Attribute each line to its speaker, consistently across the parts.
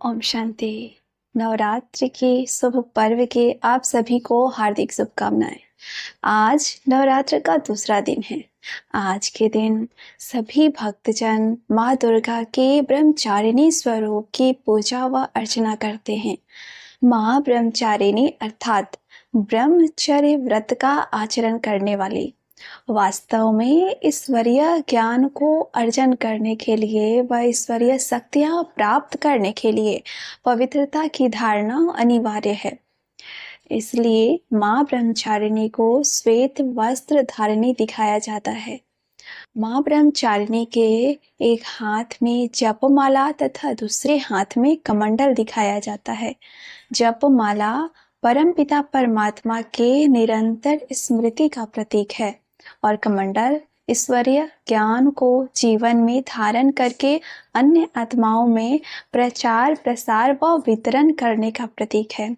Speaker 1: ओम शांति। नवरात्रि के शुभ पर्व के आप सभी को हार्दिक शुभकामनाएं। आज नवरात्र का दूसरा दिन है। आज के दिन सभी भक्तजन माँ दुर्गा के ब्रह्मचारिणी स्वरूप की पूजा व अर्चना करते हैं। माँ ब्रह्मचारिणी अर्थात ब्रह्मचर्य व्रत का आचरण करने वाली। वास्तव में ईश्वरीय ज्ञान को अर्जन करने के लिए व ईश्वरीय शक्तियाँ प्राप्त करने के लिए पवित्रता की धारणा अनिवार्य है। इसलिए माँ ब्रह्मचारिणी को श्वेत वस्त्र धारिणी दिखाया जाता है। माँ ब्रह्मचारिणी के एक हाथ में जपमाला तथा दूसरे हाथ में कमंडल दिखाया जाता है। जपमाला परमपिता परमात्मा के निरंतर स्मृति का प्रतीक है और कमंडल ईश्वरीय ज्ञान को जीवन में धारण करके अन्य आत्माओं में प्रचार प्रसार व वितरण करने का प्रतीक है।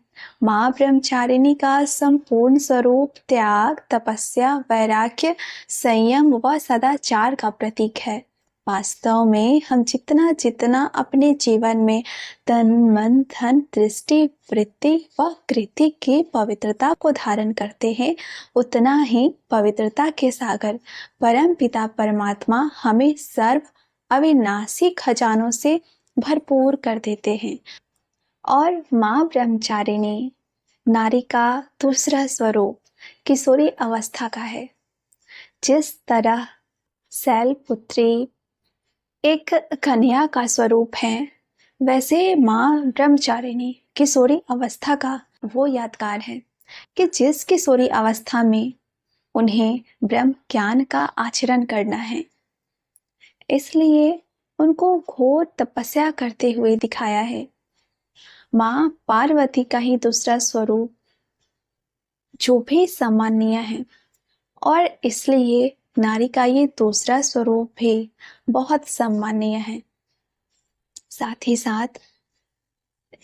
Speaker 1: माँ ब्रह्मचारिणी का संपूर्ण स्वरूप त्याग, तपस्या, वैराग्य, संयम व सदाचार का प्रतीक है। वास्तव में हम जितना जितना अपने जीवन में तन, मन, धन, दृष्टि, वृत्ति व कृति की पवित्रता को धारण करते हैं, उतना ही पवित्रता के सागर परम पिता परमात्मा हमें सर्व अविनाशी खजानों से भरपूर कर देते हैं। और माँ ब्रह्मचारिणी नारी का दूसरा स्वरूप किशोरी अवस्था का है। जिस तरह शैलपुत्री एक कन्या का स्वरूप है, वैसे माँ ब्रह्मचारिणी किशोरी अवस्था का वो यादगार है कि जिस किशोरी अवस्था में उन्हें ब्रह्म ज्ञान का आचरण करना है। इसलिए उनको घोर तपस्या करते हुए दिखाया है। माँ पार्वती का ही दूसरा स्वरूप जो भी सम्माननीय है और इसलिए नारी का ये दूसरा स्वरूप भी बहुत सम्माननीय है। साथ ही साथ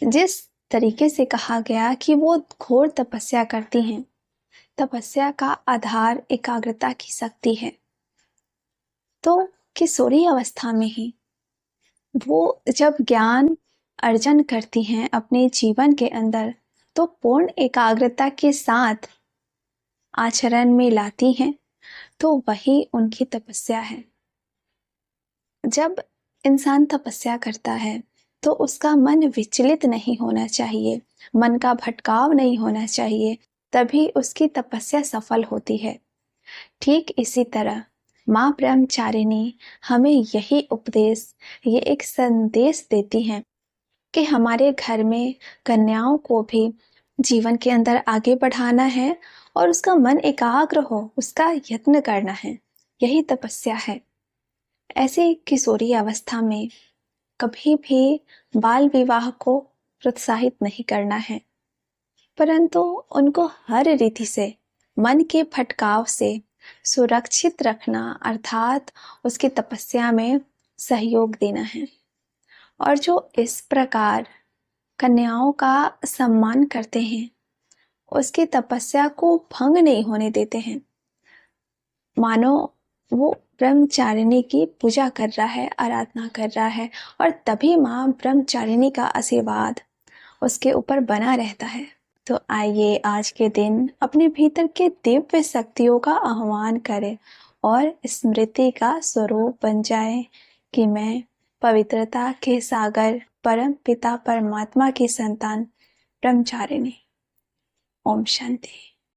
Speaker 1: जिस तरीके से कहा गया कि वो घोर तपस्या करती हैं, तपस्या का आधार एकाग्रता की शक्ति है। तो किशोरी अवस्था में ही वो जब ज्ञान अर्जन करती हैं अपने जीवन के अंदर, तो पूर्ण एकाग्रता के साथ आचरण में लाती हैं, तो वही उनकी तपस्या है। जब इंसान तपस्या करता है तो उसका मन विचलित नहीं होना चाहिए, मन का भटकाव नहीं होना चाहिए, तभी उसकी तपस्या सफल होती है। ठीक इसी तरह माँ ब्रह्मचारिणी हमें यही उपदेश, ये एक संदेश देती हैं कि हमारे घर में कन्याओं को भी जीवन के अंदर आगे बढ़ाना है और उसका मन एकाग्र हो, उसका यत्न करना है। यही तपस्या है। ऐसे किशोरी अवस्था में कभी भी बाल विवाह को प्रोत्साहित नहीं करना है, परंतु उनको हर रीति से मन के भटकाव से सुरक्षित रखना अर्थात उसकी तपस्या में सहयोग देना है। और जो इस प्रकार कन्याओं का सम्मान करते हैं, उसकी तपस्या को भंग नहीं होने देते हैं। मानो वो ब्रह्मचारिणी की पूजा कर रहा है, आराधना कर रहा है, और तभी माँ ब्रह्मचारिणी का आशीर्वाद उसके ऊपर बना रहता है। तो आइए आज के दिन अपने भीतर के दिव्य शक्तियों का आह्वान करें और स्मृति का स्वरूप बन जाए कि मैं पवित्रता के सागर परम पिता परमात्मा की संतान ब्रह्मचारिणी। ओम शांति।